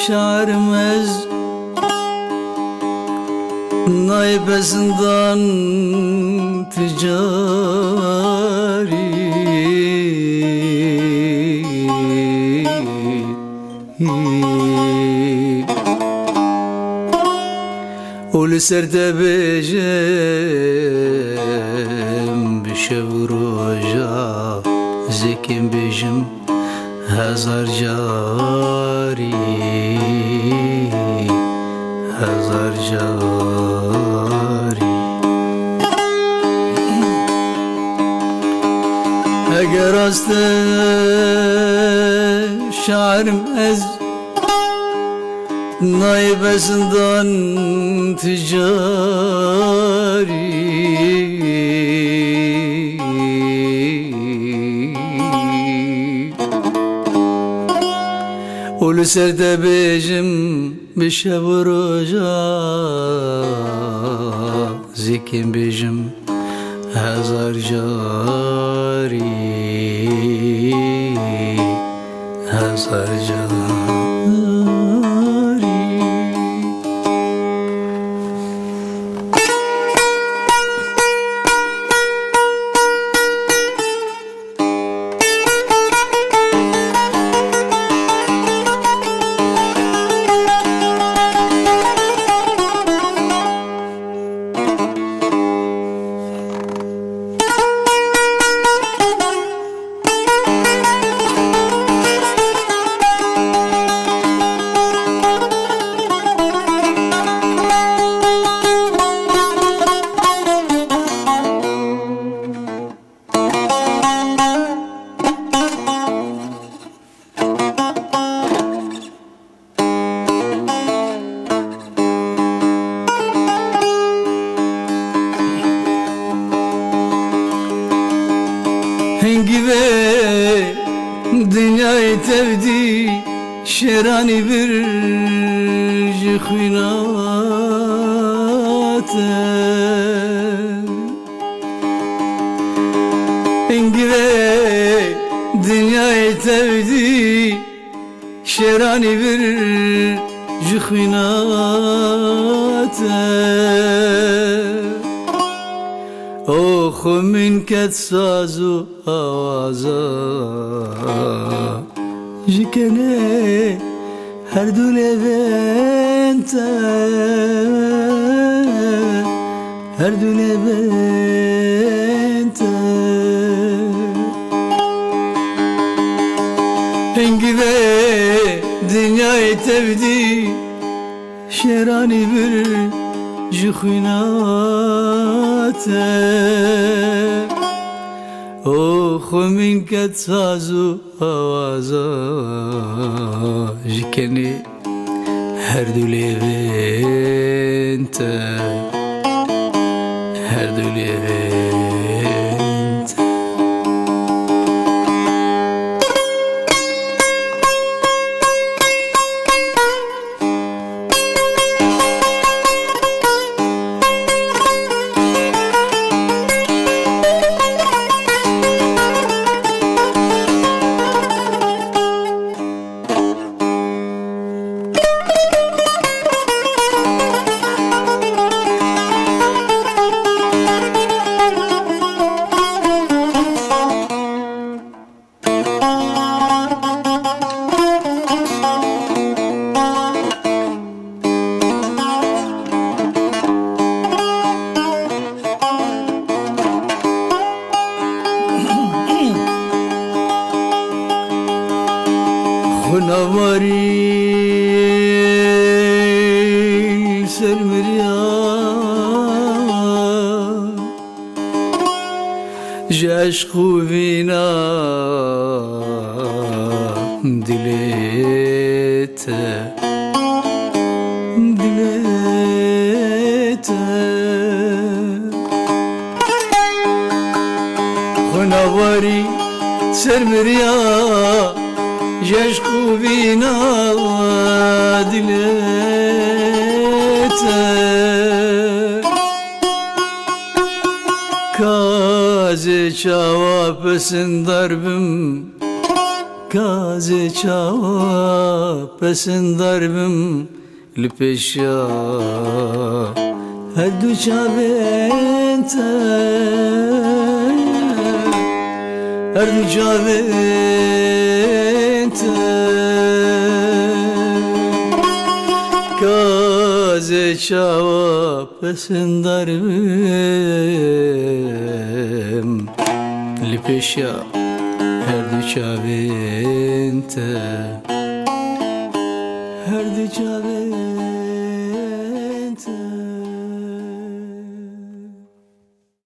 şarmez naybesinden ticari Ulu serde bejim bişev roja zekim bejim hazar cari hazar cari eğer aslı şarm ez naybesinden ticari Ulu serde bejim bişev roja zekim bejim hazar cari hazar cari Gibi dünyayı tevdi şerani bir jıhvinate Gibi dünyayı tevdi şerani bir jıhvinate Oh min ket sazu avaza jikene her du levente her du levente Engive dünyayı tevdi şerani bir jıhvinate Oh min ket sazu avaza jikeni her du levente her du levente Hunavari sermirya Jaşku vina dilete dilete Hunavari sermirya Jaşku vina dilete Kaze çava pesin darbim Kaze çava pesin darbim Lüpeşya her du çavente her du çavente Kaze çava pesin darbim Lüpeşya her du çavente her du çavente